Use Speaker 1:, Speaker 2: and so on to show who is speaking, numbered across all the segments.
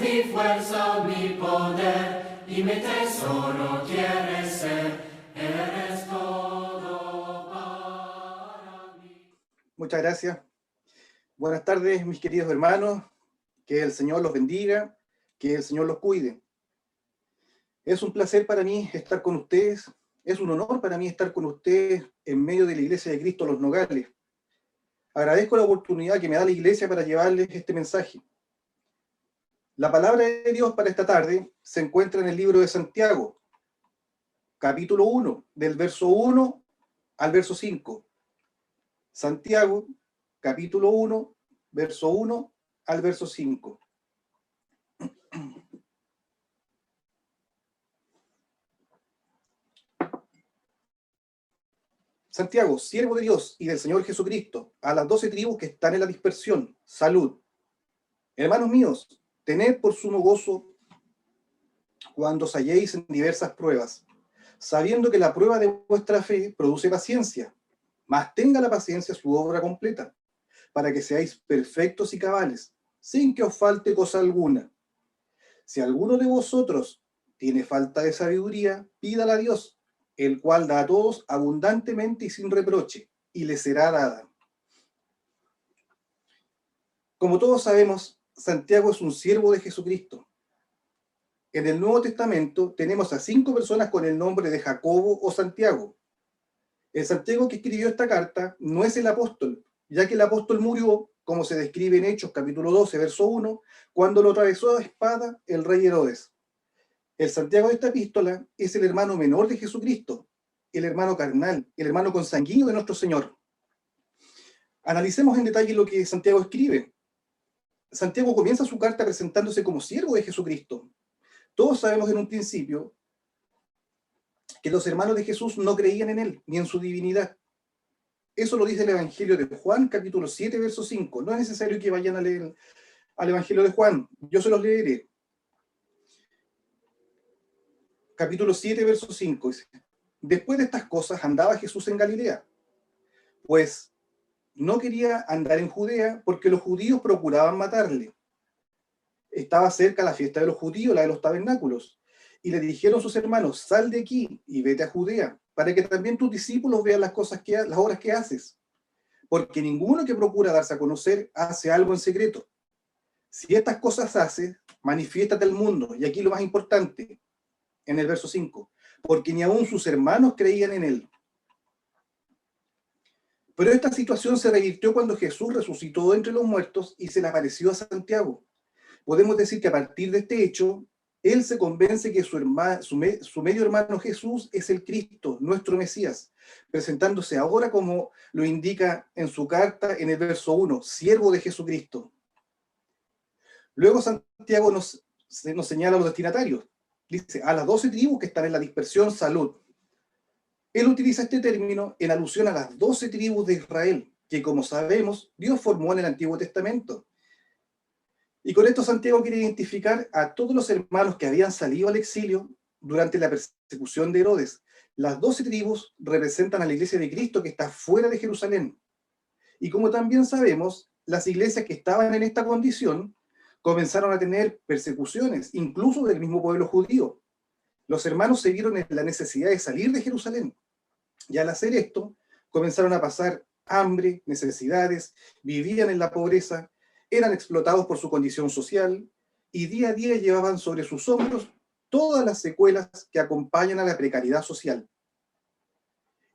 Speaker 1: mi fuerza, mi poder, y mi tesoro quieres ser, eres todo para mí.
Speaker 2: Muchas gracias. Buenas tardes, mis queridos hermanos. Que el Señor los bendiga, que el Señor los cuide. Es un placer para mí estar con ustedes. Es un honor para mí estar con ustedes en medio de la Iglesia de Cristo Los Nogales. Agradezco la oportunidad que me da la Iglesia para llevarles este mensaje. La palabra de Dios para esta tarde se encuentra en el libro de Santiago, capítulo 1, del verso 1 al verso 5. Santiago, capítulo 1, verso 1 al verso 5. Santiago, siervo de Dios y del Señor Jesucristo, a las 12 tribus que están en la dispersión, salud. Hermanos míos, tened por sumo gozo cuando os halléis en diversas pruebas, sabiendo que la prueba de vuestra fe produce paciencia, mas tenga la paciencia su obra completa, para que seáis perfectos y cabales, sin que os falte cosa alguna. Si alguno de vosotros tiene falta de sabiduría, pídala a Dios, el cual da a todos abundantemente y sin reproche, y le será dada. Como todos sabemos, Santiago es un siervo de Jesucristo. En el Nuevo Testamento tenemos a 5 personas con el nombre de Jacobo o Santiago. El Santiago que escribió esta carta no es el apóstol, ya que el apóstol murió, como se describe en Hechos capítulo 12, verso 1, cuando lo atravesó a espada el rey Herodes. El Santiago de esta epístola es el hermano menor de Jesucristo, el hermano carnal, el hermano consanguíneo de nuestro Señor. Analicemos en detalle lo que Santiago escribe. Santiago comienza su carta presentándose como siervo de Jesucristo. Todos sabemos en un principio que los hermanos de Jesús no creían en él, ni en su divinidad. Eso lo dice el Evangelio de Juan, capítulo 7, verso 5. No es necesario que vayan a leer al Evangelio de Juan, yo se los leeré. Capítulo 7, verso 5, dice: después de estas cosas andaba Jesús en Galilea, pues no quería andar en Judea porque los judíos procuraban matarle. Estaba cerca la fiesta de los judíos, la de los tabernáculos, y le dijeron sus hermanos: sal de aquí y vete a Judea, para que también tus discípulos vean las obras que haces, porque ninguno que procura darse a conocer hace algo en secreto. Si estas cosas haces, manifiéstate al mundo. Y aquí lo más importante, en el verso 5, porque ni aun sus hermanos creían en él. Pero esta situación se revirtió cuando Jesús resucitó de entre los muertos y se le apareció a Santiago. Podemos decir que a partir de este hecho, él se convence que su medio hermano Jesús es el Cristo, nuestro Mesías, presentándose ahora como lo indica en su carta en el verso 1, siervo de Jesucristo. Luego Santiago nos señala a los destinatarios. Dice, a las 12 tribus que están en la dispersión, salud. Él utiliza este término en alusión a las 12 tribus de Israel, que como sabemos, Dios formó en el Antiguo Testamento. Y con esto Santiago quiere identificar a todos los hermanos que habían salido al exilio durante la persecución de Herodes. Las 12 tribus representan a la iglesia de Cristo que está fuera de Jerusalén. Y como también sabemos, las iglesias que estaban en esta condición comenzaron a tener persecuciones, incluso del mismo pueblo judío. Los hermanos se vieron en la necesidad de salir de Jerusalén. Y al hacer esto, comenzaron a pasar hambre, necesidades, vivían en la pobreza, eran explotados por su condición social y día a día llevaban sobre sus hombros todas las secuelas que acompañan a la precariedad social.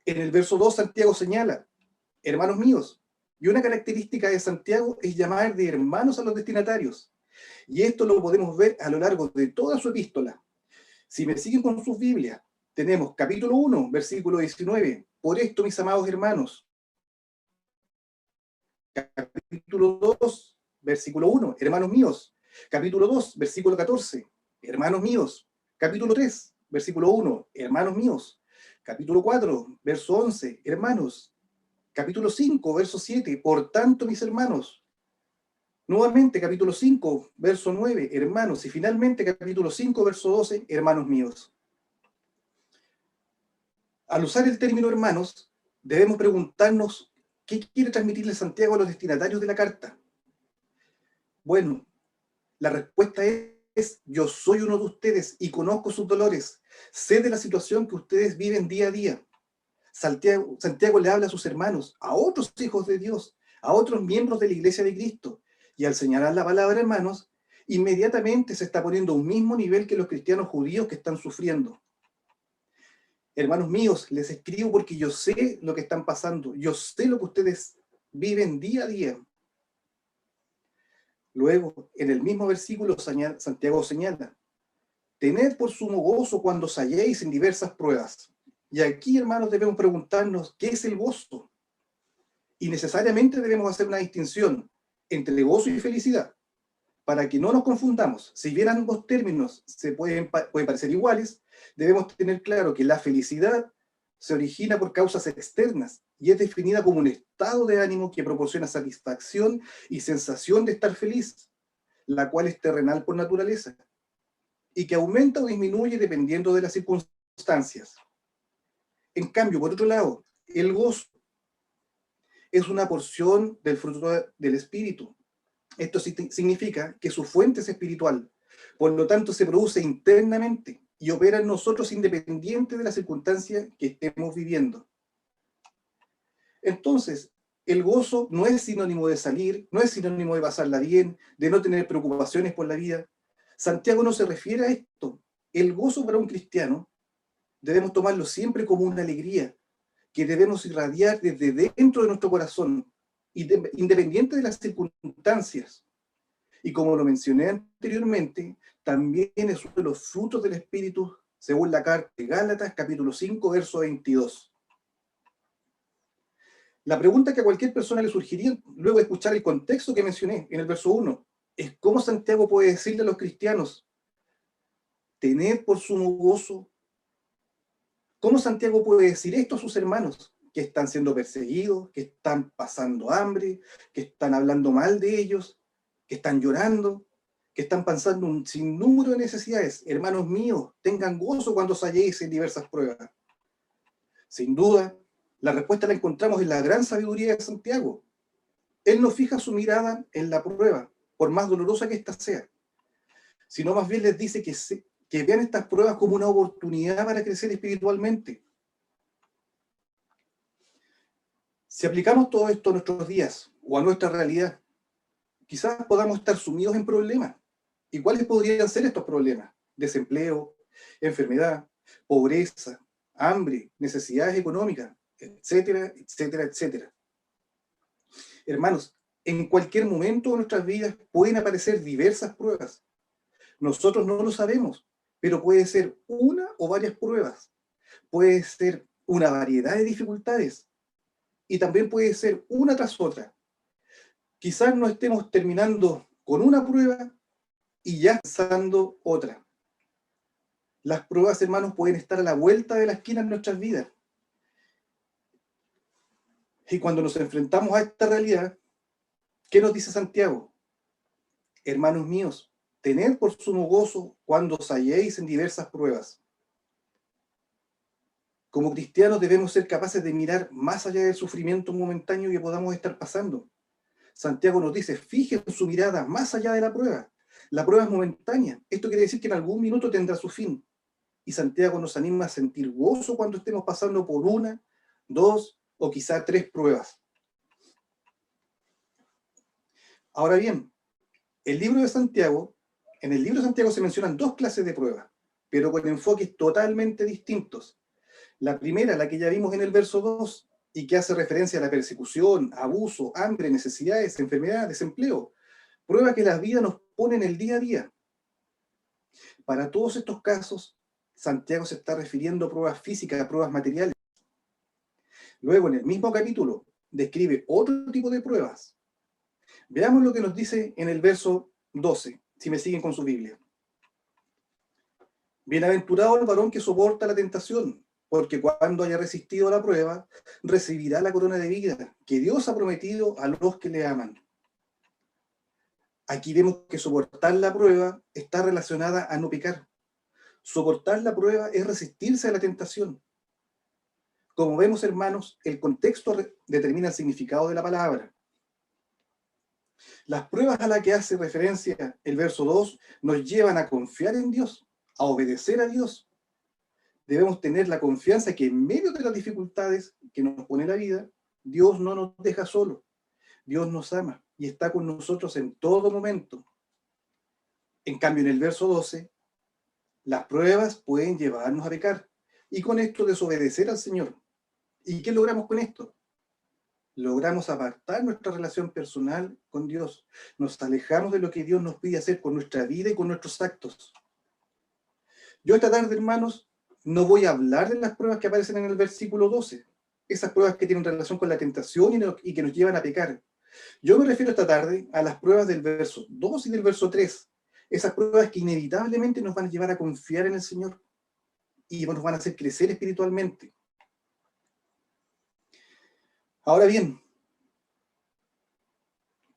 Speaker 2: En el verso 2 Santiago señala, hermanos míos, y una característica de Santiago es llamar de hermanos a los destinatarios. Y esto lo podemos ver a lo largo de toda su epístola. Si me siguen con sus Biblias, tenemos capítulo 1, versículo 19. Por esto, mis amados hermanos. Capítulo 2, versículo 1, hermanos míos. Capítulo 2, versículo 14, hermanos míos. Capítulo 3, versículo 1, hermanos míos. Capítulo 4, verso 11, hermanos. Capítulo 5, verso 7, por tanto, mis hermanos. Nuevamente, capítulo 5, verso 9, hermanos. Y finalmente, capítulo 5, verso 12, hermanos míos. Al usar el término hermanos, debemos preguntarnos qué quiere transmitirle Santiago a los destinatarios de la carta. Bueno, la respuesta es yo soy uno de ustedes y conozco sus dolores. Sé de la situación que ustedes viven día a día. Santiago le habla a sus hermanos, a otros hijos de Dios, a otros miembros de la Iglesia de Cristo. Y al señalar la palabra hermanos, inmediatamente se está poniendo a un mismo nivel que los cristianos judíos que están sufriendo. Hermanos míos, les escribo porque yo sé lo que están pasando, yo sé lo que ustedes viven día a día. Luego, en el mismo versículo, Santiago señala, tened por sumo gozo cuando os halléis en diversas pruebas. Y aquí, hermanos, debemos preguntarnos, ¿qué es el gozo? Y necesariamente debemos hacer una distinción entre gozo y felicidad, para que no nos confundamos. Si bien ambos términos pueden parecer iguales, debemos tener claro que la felicidad se origina por causas externas y es definida como un estado de ánimo que proporciona satisfacción y sensación de estar feliz, la cual es terrenal por naturaleza, y que aumenta o disminuye dependiendo de las circunstancias. En cambio, por otro lado, el gozo es una porción del fruto del espíritu. Esto significa que su fuente es espiritual, por lo tanto se produce internamente y opera en nosotros independiente de la circunstancia que estemos viviendo. Entonces, el gozo no es sinónimo de salir, no es sinónimo de pasarla bien, de no tener preocupaciones por la vida. Santiago no se refiere a esto. El gozo para un cristiano debemos tomarlo siempre como una alegría que debemos irradiar desde dentro de nuestro corazón, independiente de las circunstancias. Y como lo mencioné anteriormente, también es uno de los frutos del Espíritu, según la carta de Gálatas, capítulo 5, verso 22. La pregunta que a cualquier persona le surgiría luego de escuchar el contexto que mencioné en el verso 1 es cómo Santiago puede decirle a los cristianos, tened por sumo gozo. ¿Cómo Santiago puede decir esto a sus hermanos que están siendo perseguidos, que están pasando hambre, que están hablando mal de ellos, que están llorando, que están pasando un sinnúmero de necesidades? Hermanos míos, tengan gozo cuando os halléis en diversas pruebas. Sin duda, la respuesta la encontramos en la gran sabiduría de Santiago. Él no fija su mirada en la prueba, por más dolorosa que ésta sea, sino más bien les dice que vean estas pruebas como una oportunidad para crecer espiritualmente. Si aplicamos todo esto a nuestros días o a nuestra realidad, quizás podamos estar sumidos en problemas. ¿Y cuáles podrían ser estos problemas? Desempleo, enfermedad, pobreza, hambre, necesidades económicas, etcétera, etcétera, etcétera. Hermanos, en cualquier momento de nuestras vidas pueden aparecer diversas pruebas. Nosotros no lo sabemos, pero puede ser una o varias pruebas. Puede ser una variedad de dificultades. Y también puede ser una tras otra. Quizás no estemos terminando con una prueba y ya empezando otra. Las pruebas, hermanos, pueden estar a la vuelta de la esquina en nuestras vidas. Y cuando nos enfrentamos a esta realidad, ¿qué nos dice Santiago? Hermanos míos, tened por sumo gozo cuando os halléis en diversas pruebas. Como cristianos debemos ser capaces de mirar más allá del sufrimiento momentáneo que podamos estar pasando. Santiago nos dice, fijen su mirada más allá de la prueba. La prueba es momentánea. Esto quiere decir que en algún minuto tendrá su fin. Y Santiago nos anima a sentir gozo cuando estemos pasando por una, dos o quizá tres pruebas. Ahora bien, en el libro de Santiago se mencionan dos clases de pruebas, pero con enfoques totalmente distintos. La primera, la que ya vimos en el verso 2, y que hace referencia a la persecución, abuso, hambre, necesidades, enfermedad, desempleo, prueba que la vida nos pone en el día a día. Para todos estos casos, Santiago se está refiriendo a pruebas físicas, a pruebas materiales. Luego, en el mismo capítulo, describe otro tipo de pruebas. Veamos lo que nos dice en el verso 12, si me siguen con su Biblia. Bienaventurado el varón que soporta la tentación, porque cuando haya resistido a la prueba, recibirá la corona de vida que Dios ha prometido a los que le aman. Aquí vemos que soportar la prueba está relacionada a no pecar. Soportar la prueba es resistirse a la tentación. Como vemos, hermanos, el contexto determina el significado de la palabra. Las pruebas a las que hace referencia el verso 2 nos llevan a confiar en Dios, a obedecer a Dios. Debemos tener la confianza que en medio de las dificultades que nos pone la vida, Dios no nos deja solos. Dios nos ama y está con nosotros en todo momento. En cambio, en el verso 12, las pruebas pueden llevarnos a pecar y con esto desobedecer al Señor. ¿Y qué logramos con esto? Logramos apartar nuestra relación personal con Dios. Nos alejamos de lo que Dios nos pide hacer con nuestra vida y con nuestros actos. Yo esta tarde, hermanos, no voy a hablar de las pruebas que aparecen en el versículo 12, esas pruebas que tienen relación con la tentación y que nos llevan a pecar. Yo me refiero esta tarde a las pruebas del verso 2 y del verso 3, esas pruebas que inevitablemente nos van a llevar a confiar en el Señor y nos van a hacer crecer espiritualmente. Ahora bien,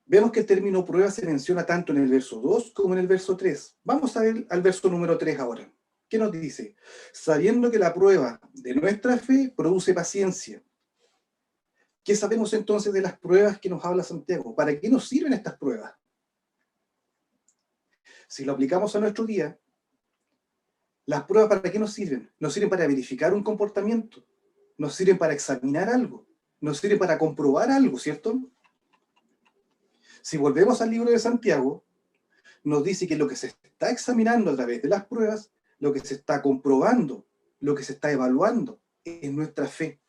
Speaker 2: vemos que el término prueba se menciona tanto en el verso 2 como en el verso 3. Vamos a ver al verso número 3 ahora. ¿Qué nos dice? Sabiendo que la prueba de nuestra fe produce paciencia. ¿Qué sabemos entonces de las pruebas que nos habla Santiago? ¿Para qué nos sirven estas pruebas? Si lo aplicamos a nuestro día, ¿las pruebas para qué nos sirven? Nos sirven para verificar un comportamiento, nos sirven para examinar algo, nos sirven para comprobar algo, ¿cierto? Si volvemos al libro de Santiago, nos dice que lo que se está examinando a través de las pruebas, lo que se está comprobando, lo que se está evaluando, es nuestra fe.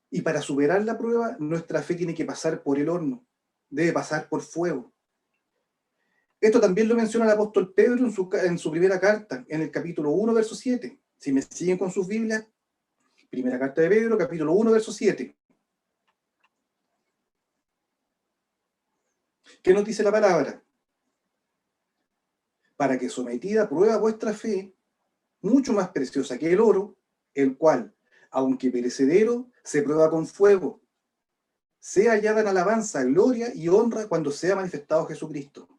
Speaker 2: Y para superar la prueba, nuestra fe tiene que pasar por el horno, debe pasar por fuego. Esto también lo menciona el apóstol Pedro en su primera carta, en el capítulo 1, verso 7. Si me siguen con sus Biblias, primera carta de Pedro, capítulo 1, verso 7. ¿Qué nos dice la palabra? Para que sometida a prueba vuestra fe, mucho más preciosa que el oro, el cual, aunque perecedero, se prueba con fuego, sea hallada en alabanza, gloria y honra cuando sea manifestado Jesucristo.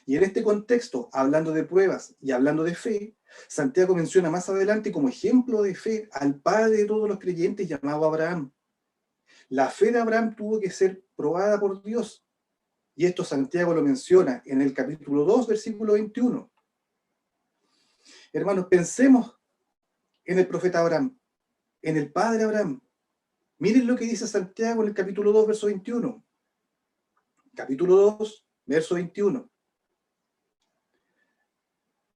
Speaker 2: Y en este contexto, hablando de pruebas y hablando de fe, Santiago menciona más adelante como ejemplo de fe al padre de todos los creyentes llamado Abraham. La fe de Abraham tuvo que ser probada por Dios. Y esto Santiago lo menciona en el capítulo 2, versículo 21. Hermanos, pensemos en el profeta Abraham, en el padre Abraham. Miren lo que dice Santiago en el capítulo 2, verso 21. Capítulo 2, verso 21.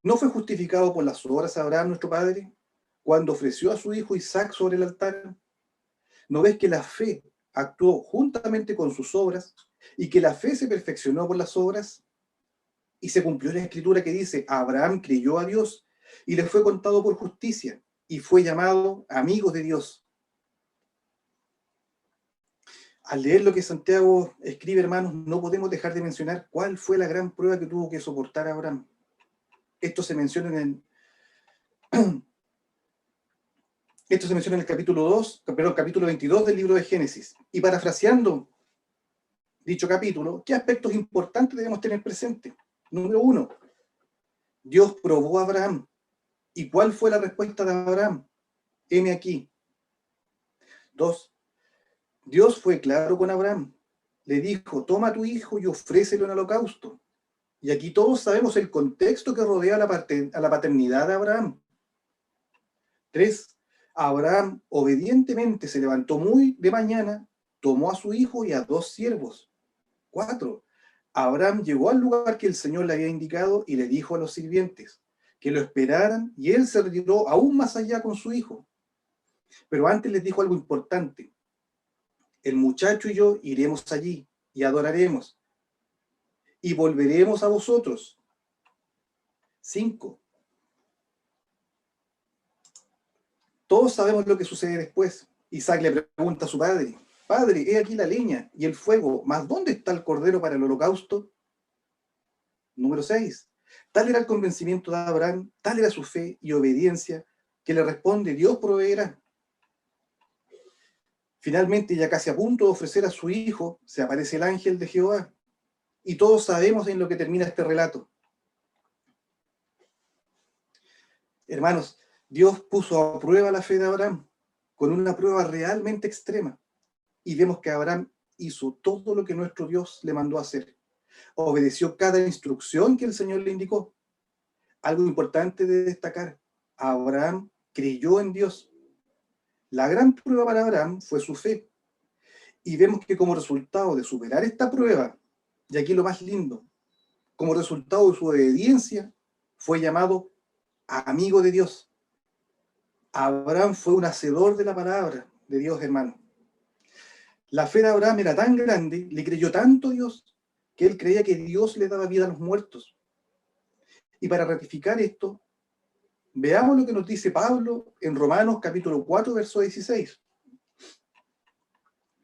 Speaker 2: ¿No fue justificado por las obras Abraham, nuestro padre, cuando ofreció a su hijo Isaac sobre el altar? ¿No ves que la fe actuó juntamente con sus obras y que la fe se perfeccionó por las obras? Y se cumplió la escritura que dice, Abraham creyó a Dios y le fue contado por justicia y fue llamado amigo de Dios. Al leer lo que Santiago escribe, hermanos, no podemos dejar de mencionar cuál fue la gran prueba que tuvo que soportar Abraham. Esto se menciona en el capítulo 2, perdón, capítulo 22 del libro de Génesis. Y parafraseando dicho capítulo, ¿qué aspectos importantes debemos tener presentes? Número 1, Dios probó a Abraham. ¿Y cuál fue la respuesta de Abraham? Heme aquí. 2, Dios fue claro con Abraham. Le dijo, toma a tu hijo y ofrécelo en holocausto. Y aquí todos sabemos el contexto que rodea a la paternidad de Abraham. 3, Abraham obedientemente se levantó muy de mañana, tomó a su hijo y a 2 siervos. 4, Abraham llegó al lugar que el Señor le había indicado y le dijo a los sirvientes que lo esperaran y él se retiró aún más allá con su hijo. Pero antes les dijo algo importante. El muchacho y yo iremos allí y adoraremos y volveremos a vosotros. 5, todos sabemos lo que sucede después. Isaac le pregunta a su padre, Padre, he aquí la leña y el fuego, mas ¿dónde está el cordero para el holocausto? Número 6. Tal era el convencimiento de Abraham, tal era su fe y obediencia, que le responde, Dios proveerá. Finalmente, ya casi a punto de ofrecer a su hijo, se aparece el ángel de Jehová. Y todos sabemos en lo que termina este relato. Hermanos, Dios puso a prueba la fe de Abraham, con una prueba realmente extrema. Y vemos que Abraham hizo todo lo que nuestro Dios le mandó a hacer. Obedeció cada instrucción que el Señor le indicó. Algo importante de destacar, Abraham creyó en Dios. La gran prueba para Abraham fue su fe. Y vemos que como resultado de superar esta prueba, y aquí lo más lindo, como resultado de su obediencia, fue llamado amigo de Dios. Abraham fue un hacedor de la palabra de Dios, hermano. La fe de Abraham era tan grande, le creyó tanto a Dios, que él creía que Dios le daba vida a los muertos. Y para ratificar esto, veamos lo que nos dice Pablo en Romanos capítulo 4, verso 16.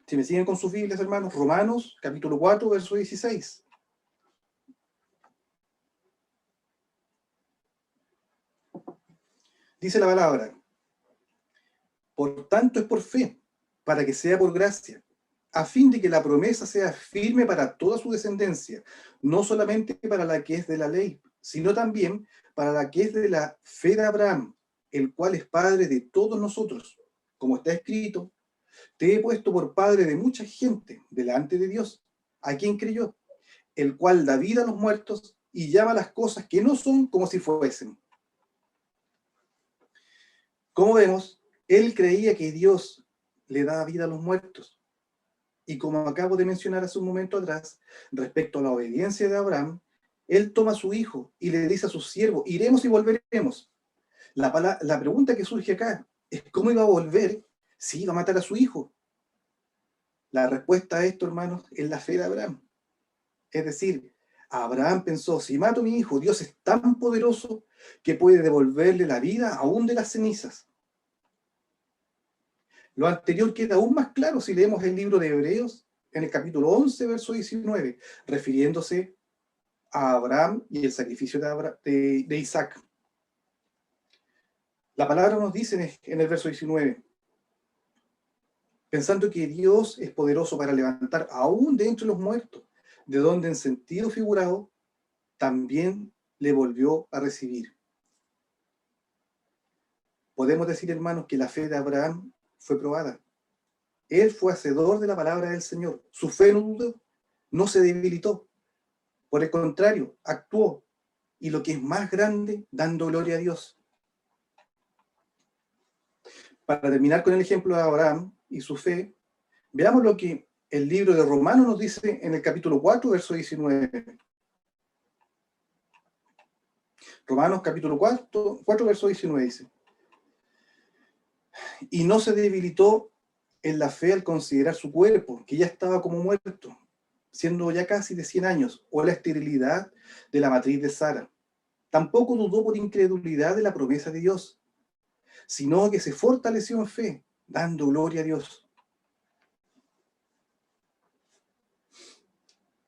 Speaker 2: Si me siguen con sus Biblias, hermanos, Romanos capítulo 4, verso 16. Dice la palabra: por tanto es por fe, para que sea por gracia, a fin de que la promesa sea firme para toda su descendencia, no solamente para la que es de la ley, sino también para la que es de la fe de Abraham, el cual es padre de todos nosotros. Como está escrito: te he puesto por padre de mucha gente delante de Dios, a quien creyó, el cual da vida a los muertos y llama las cosas que no son como si fuesen. Como vemos, él creía que Dios le daba vida a los muertos. Y como acabo de mencionar hace un momento atrás, respecto a la obediencia de Abraham, él toma a su hijo y le dice a su siervo: iremos y volveremos. La pregunta que surge acá es: ¿cómo iba a volver si iba a matar a su hijo? La respuesta a esto, hermanos, es la fe de Abraham. Es decir, Abraham pensó: si mato a mi hijo, Dios es tan poderoso que puede devolverle la vida aún de las cenizas. Lo anterior queda aún más claro si leemos el libro de Hebreos en el capítulo 11, verso 19, refiriéndose a Abraham y el sacrificio de Isaac. La palabra nos dice en el verso 19: pensando que Dios es poderoso para levantar aún de entre los muertos, de donde en sentido figurado también le volvió a recibir. Podemos decir, hermanos, que la fe de Abraham fue probada. Él fue hacedor de la palabra del Señor. Su fe no dudó, no se debilitó. Por el contrario, actuó. Y lo que es más grande, dando gloria a Dios. Para terminar con el ejemplo de Abraham y su fe, veamos lo que el libro de Romanos nos dice en el capítulo 4, verso 19. Romanos capítulo 4, verso 19 dice: y no se debilitó en la fe al considerar su cuerpo, que ya estaba como muerto, siendo ya casi de 100 años, o la esterilidad de la matriz de Sara. Tampoco dudó por incredulidad de la promesa de Dios, sino que se fortaleció en fe, dando gloria a Dios.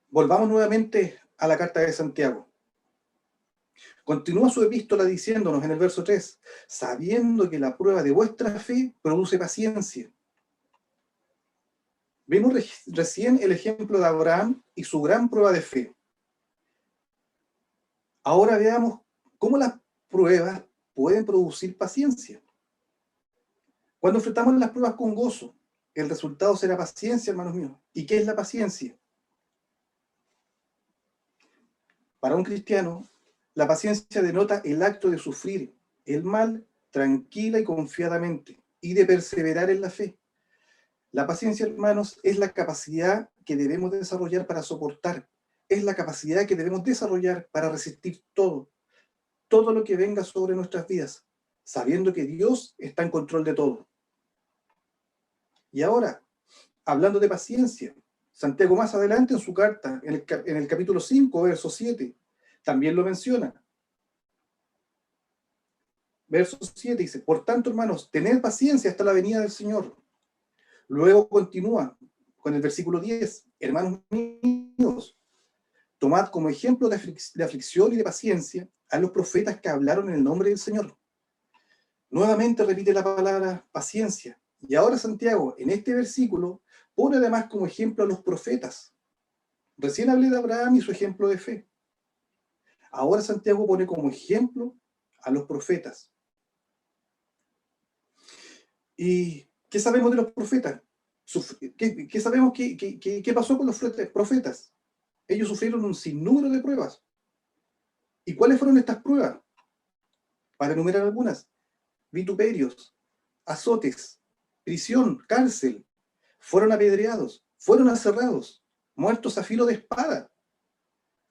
Speaker 2: Volvamos nuevamente a la carta de Santiago. Continúa su epístola diciéndonos en el verso 3: sabiendo que la prueba de vuestra fe produce paciencia. Vimos recién el ejemplo de Abraham y su gran prueba de fe. Ahora veamos cómo las pruebas pueden producir paciencia. Cuando enfrentamos las pruebas con gozo, el resultado será paciencia, hermanos míos. ¿Y qué es la paciencia? Para un cristiano, la paciencia denota el acto de sufrir el mal tranquila y confiadamente, y de perseverar en la fe. La paciencia, hermanos, es la capacidad que debemos desarrollar para soportar, es la capacidad que debemos desarrollar para resistir todo lo que venga sobre nuestras vidas, sabiendo que Dios está en control de todo. Y ahora, hablando de paciencia, Santiago más adelante en su carta, en el capítulo 5, verso 7, también lo menciona. Verso 7 dice: por tanto, hermanos, tened paciencia hasta la venida del Señor. Luego continúa con el versículo 10: hermanos míos, tomad como ejemplo de aflicción y de paciencia a los profetas que hablaron en el nombre del Señor. Nuevamente repite la palabra paciencia. Y ahora Santiago, en este versículo, pone además como ejemplo a los profetas. Recién hablé de Abraham y su ejemplo de fe. Ahora Santiago pone como ejemplo a los profetas. ¿Y qué sabemos de los profetas? ¿Qué sabemos qué pasó con los profetas? Ellos sufrieron un sinnúmero de pruebas. ¿Y cuáles fueron estas pruebas? Para enumerar algunas: vituperios, azotes, prisión, cárcel, fueron apedreados, fueron aserrados, muertos a filo de espada,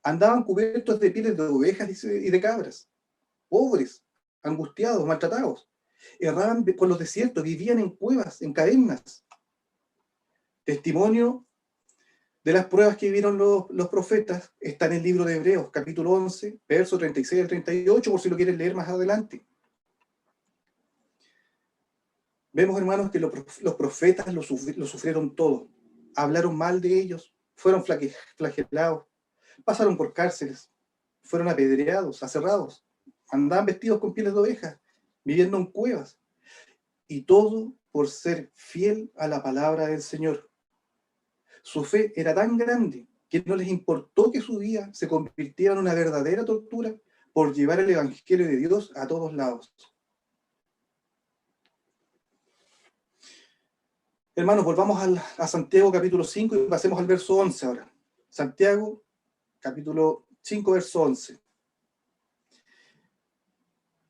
Speaker 2: andaban cubiertos de pieles de ovejas y de cabras, pobres, angustiados, maltratados, erraban por los desiertos, vivían en cuevas, en cavernas. Testimonio de las pruebas que vivieron los profetas está en el libro de Hebreos, capítulo 11, versos 36 al 38, por si lo quieren leer más adelante. Vemos, hermanos, que los profetas lo sufrieron todo. Hablaron mal de ellos, fueron flagelados, pasaron por cárceles, fueron apedreados, aserrados, andaban vestidos con pieles de ovejas, viviendo en cuevas. Y todo por ser fiel a la palabra del Señor. Su fe era tan grande que no les importó que su vida se convirtiera en una verdadera tortura por llevar el Evangelio de Dios a todos lados. Hermanos, volvamos a Santiago capítulo 5 y pasemos al verso 11 ahora. Santiago capítulo 5, verso 11.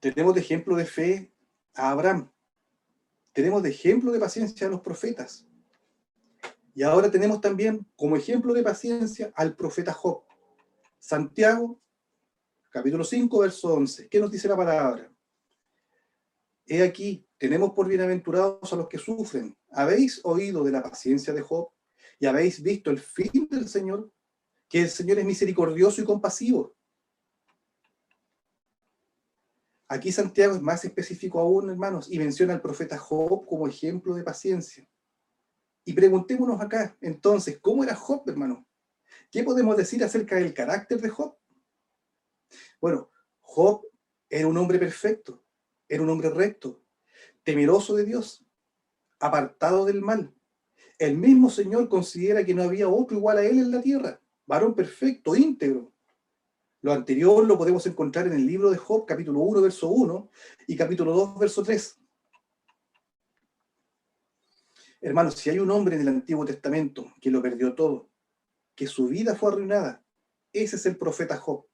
Speaker 2: Tenemos de ejemplo de fe a Abraham. Tenemos de ejemplo de paciencia a los profetas. Y ahora tenemos también como ejemplo de paciencia al profeta Job. Santiago, capítulo 5, verso 11. ¿Qué nos dice la palabra? He aquí, tenemos por bienaventurados a los que sufren. ¿Habéis oído de la paciencia de Job? ¿Y habéis visto el fin del Señor? Que el Señor es misericordioso y compasivo. Aquí Santiago es más específico aún, hermanos, y menciona al profeta Job como ejemplo de paciencia. Y preguntémonos acá, entonces, ¿cómo era Job, hermano? ¿Qué podemos decir acerca del carácter de Job? Bueno, Job era un hombre perfecto, era un hombre recto, temeroso de Dios, apartado del mal. El mismo Señor considera que no había otro igual a él en la tierra, varón perfecto, íntegro. Lo anterior lo podemos encontrar en el libro de Job, capítulo 1, verso 1, y capítulo 2, verso 3. Hermanos, si hay un hombre en el Antiguo Testamento que lo perdió todo, que su vida fue arruinada, ese es el profeta Job.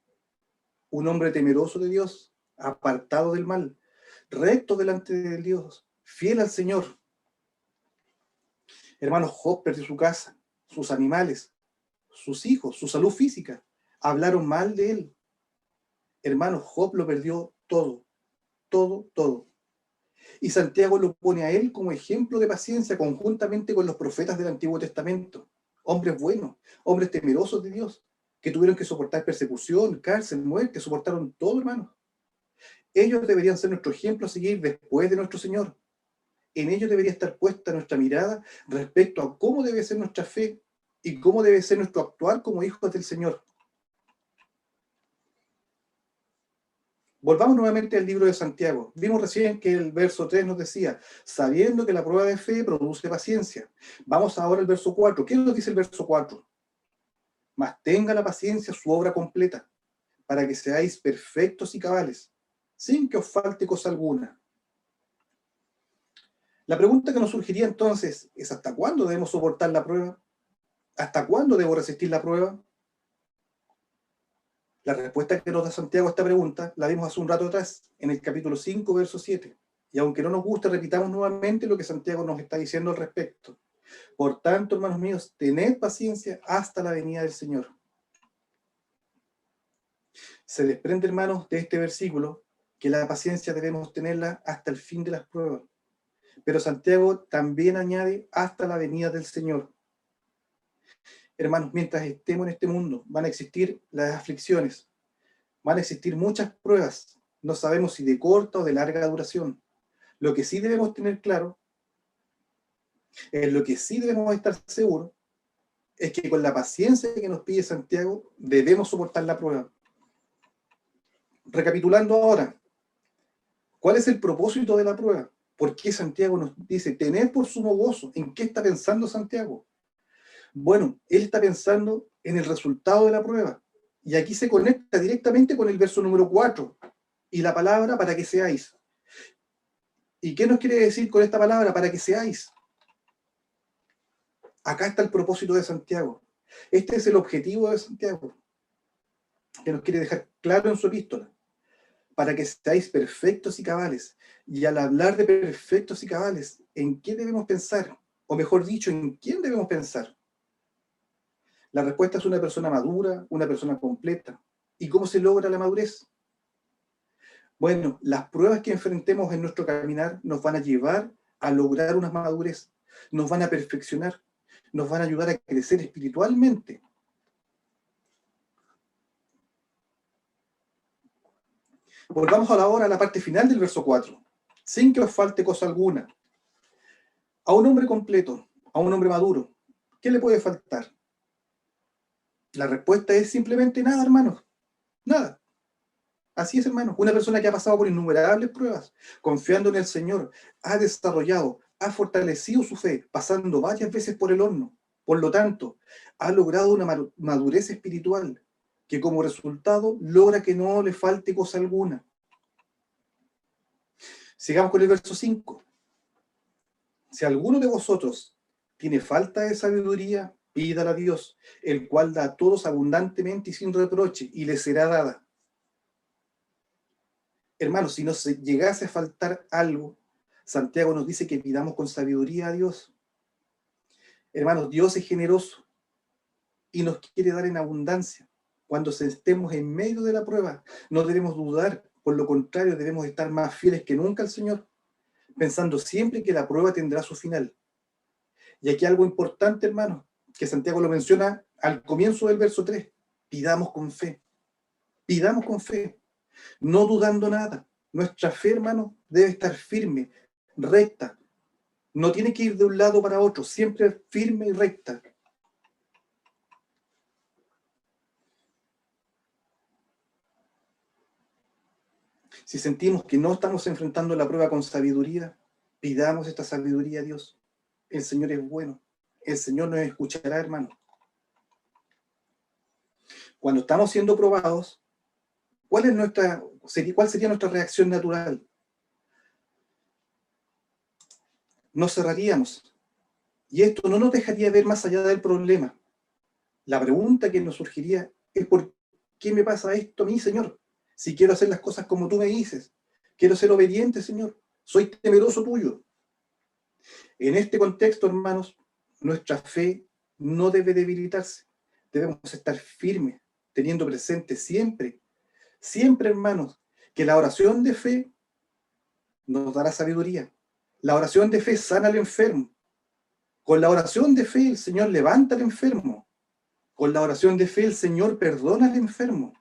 Speaker 2: Un hombre temeroso de Dios, apartado del mal, recto delante de Dios, fiel al Señor. Hermanos, Job perdió su casa, sus animales, sus hijos, su salud física. Hablaron mal de él. Hermanos, Job lo perdió todo, todo, todo. Y Santiago lo pone a él como ejemplo de paciencia conjuntamente con los profetas del Antiguo Testamento. Hombres buenos, hombres temerosos de Dios, que tuvieron que soportar persecución, cárcel, muerte, soportaron todo, hermanos. Ellos deberían ser nuestro ejemplo a seguir después de nuestro Señor. En ellos debería estar puesta nuestra mirada respecto a cómo debe ser nuestra fe y cómo debe ser nuestro actuar como hijos del Señor. Volvamos nuevamente al libro de Santiago. Vimos recién que el verso 3 nos decía, sabiendo que la prueba de fe produce paciencia. Vamos ahora al verso 4. ¿Qué nos dice el verso 4? Mas tenga la paciencia su obra completa, para que seáis perfectos y cabales, sin que os falte cosa alguna. La pregunta que nos surgiría entonces es, ¿hasta cuándo debemos soportar la prueba? ¿Hasta cuándo debo resistir la prueba? La respuesta que nos da Santiago a esta pregunta la vimos hace un rato atrás, en el capítulo 5, verso 7. Y aunque no nos guste, repitamos nuevamente lo que Santiago nos está diciendo al respecto. Por tanto, hermanos míos, tened paciencia hasta la venida del Señor. Se desprende, hermanos, de este versículo que la paciencia debemos tenerla hasta el fin de las pruebas. Pero Santiago también añade hasta la venida del Señor. Hermanos, mientras estemos en este mundo, van a existir las aflicciones, van a existir muchas pruebas, no sabemos si de corta o de larga duración. Lo que sí debemos tener claro, lo que sí debemos estar seguros, es que con la paciencia que nos pide Santiago, debemos soportar la prueba. Recapitulando ahora, ¿cuál es el propósito de la prueba? ¿Por qué Santiago nos dice, tened por sumo gozo? ¿En qué está pensando Santiago? Bueno, él está pensando en el resultado de la prueba. Y aquí se conecta directamente con el verso número 4 y la palabra para que seáis. ¿Y qué nos quiere decir con esta palabra para que seáis? Acá está el propósito de Santiago. Este es el objetivo de Santiago, que nos quiere dejar claro en su epístola, para que seáis perfectos y cabales. Y al hablar de perfectos y cabales, ¿en qué debemos pensar? O mejor dicho, ¿en quién debemos pensar? La respuesta es una persona madura, una persona completa. ¿Y cómo se logra la madurez? Bueno, las pruebas que enfrentemos en nuestro caminar nos van a llevar a lograr una madurez, nos van a perfeccionar, nos van a ayudar a crecer espiritualmente. Volvamos ahora a la parte final del verso 4. Sin que os falte cosa alguna. A un hombre completo, a un hombre maduro, ¿qué le puede faltar? La respuesta es simplemente nada, hermanos. Nada. Así es, hermanos. Una persona que ha pasado por innumerables pruebas, confiando en el Señor, ha desarrollado, ha fortalecido su fe, pasando varias veces por el horno. Por lo tanto, ha logrado una madurez espiritual que como resultado logra que no le falte cosa alguna. Sigamos con el verso 5. Si alguno de vosotros tiene falta de sabiduría, pídala a Dios, el cual da a todos abundantemente y sin reproche, y le será dada. Hermanos, si nos llegase a faltar algo, Santiago nos dice que pidamos con sabiduría a Dios. Hermanos, Dios es generoso y nos quiere dar en abundancia. Cuando estemos en medio de la prueba, no debemos dudar, por lo contrario, debemos estar más fieles que nunca al Señor, pensando siempre que la prueba tendrá su final. Y aquí algo importante, hermanos, que Santiago lo menciona al comienzo del verso 3. Pidamos con fe. Pidamos con fe, no dudando nada. Nuestra fe, hermanos, debe estar firme, recta. No tiene que ir de un lado para otro, siempre firme y recta. Si sentimos que no estamos enfrentando la prueba con sabiduría, pidamos esta sabiduría a Dios. El Señor es bueno. El Señor nos escuchará, hermanos. Cuando estamos siendo probados, ¿cuál sería nuestra reacción natural? Nos cerraríamos. Y esto no nos dejaría ver más allá del problema. La pregunta que nos surgiría es: ¿por qué me pasa esto a mí, Señor? Si quiero hacer las cosas como tú me dices, quiero ser obediente, Señor, soy temeroso tuyo. En este contexto, hermanos, nuestra fe no debe debilitarse. Debemos estar firmes, teniendo presente siempre, siempre, hermanos, que la oración de fe nos dará sabiduría. La oración de fe sana al enfermo. Con la oración de fe el Señor levanta al enfermo. Con la oración de fe el Señor perdona al enfermo.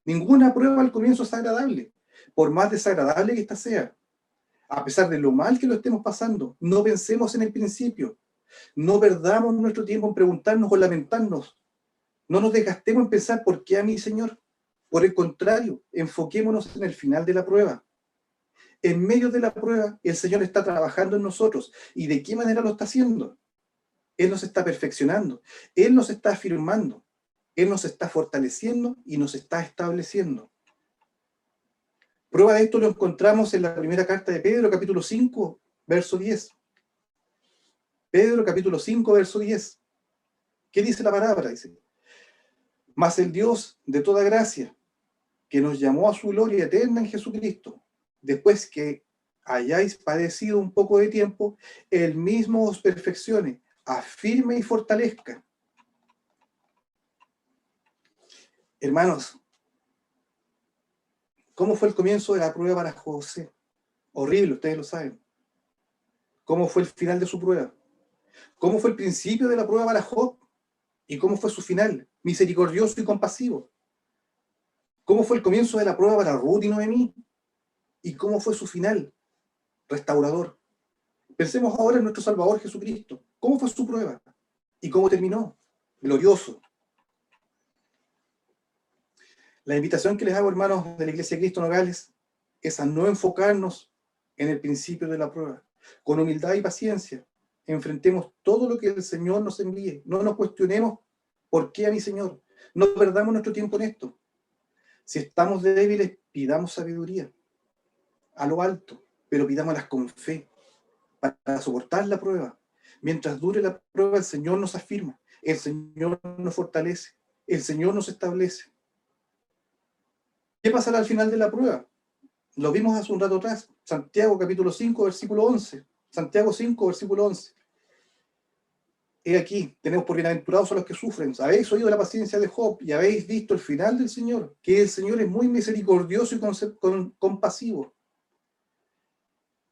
Speaker 2: Ninguna prueba al comienzo es agradable, por más desagradable que ésta sea. A pesar de lo mal que lo estemos pasando, no pensemos en el principio. No perdamos nuestro tiempo en preguntarnos o lamentarnos. No nos desgastemos en pensar ¿por qué a mí, Señor? Por el contrario, enfoquémonos en el final de la prueba. En medio de la prueba, el Señor está trabajando en nosotros. ¿Y de qué manera lo está haciendo? Él nos está perfeccionando. Él nos está afirmando. Él nos está fortaleciendo y nos está estableciendo. Prueba de esto lo encontramos en la primera carta de Pedro, capítulo 5, verso 10. Pedro, capítulo 5, verso 10. ¿Qué dice la palabra? Dice: mas el Dios de toda gracia, que nos llamó a su gloria eterna en Jesucristo, después que hayáis padecido un poco de tiempo, Él mismo os perfeccione, afirme y fortalezca. Hermanos, ¿cómo fue el comienzo de la prueba para José? Horrible, ustedes lo saben. ¿Cómo fue el final de su prueba? ¿Cómo fue el principio de la prueba para Job? ¿Y cómo fue su final? Misericordioso y compasivo. ¿Cómo fue el comienzo de la prueba para Ruth y Noemí? ¿Y cómo fue su final? Restaurador. Pensemos ahora en nuestro Salvador Jesucristo. ¿Cómo fue su prueba? ¿Y cómo terminó? Glorioso. La invitación que les hago, hermanos de la Iglesia de Cristo Nogales, es a no enfocarnos en el principio de la prueba. Con humildad y paciencia, enfrentemos todo lo que el Señor nos envíe. No nos cuestionemos ¿por qué a mi Señor? No perdamos nuestro tiempo en esto. Si estamos débiles, pidamos sabiduría a lo alto, pero pidámoslas con fe para soportar la prueba, Mientras dure la prueba, el Señor nos afirma, el Señor nos fortalece, el Señor nos establece. ¿Qué pasará al final de la prueba? Lo vimos hace un rato atrás, Santiago capítulo 5, versículo 11. Santiago 5, versículo 11. He aquí, tenemos por bienaventurados a los que sufren. Habéis oído la paciencia de Job y habéis visto el final del Señor, que el Señor es muy misericordioso y compasivo.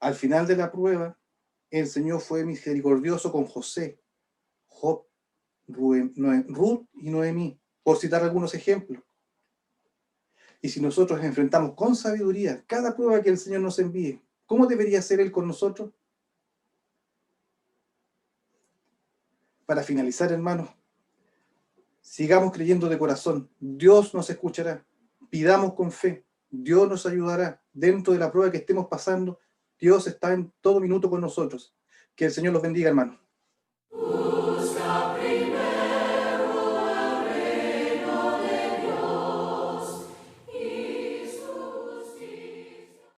Speaker 2: Al final de la prueba, el Señor fue misericordioso con José, Job, Ruth y Noemí, por citar algunos ejemplos. Y si nosotros enfrentamos con sabiduría cada prueba que el Señor nos envíe, ¿cómo debería ser Él con nosotros? Para finalizar, hermanos, sigamos creyendo de corazón. Dios nos escuchará. Pidamos con fe. Dios nos ayudará. Dentro de la prueba que estemos pasando, Dios está en todo minuto con nosotros. Que el Señor los bendiga, hermanos.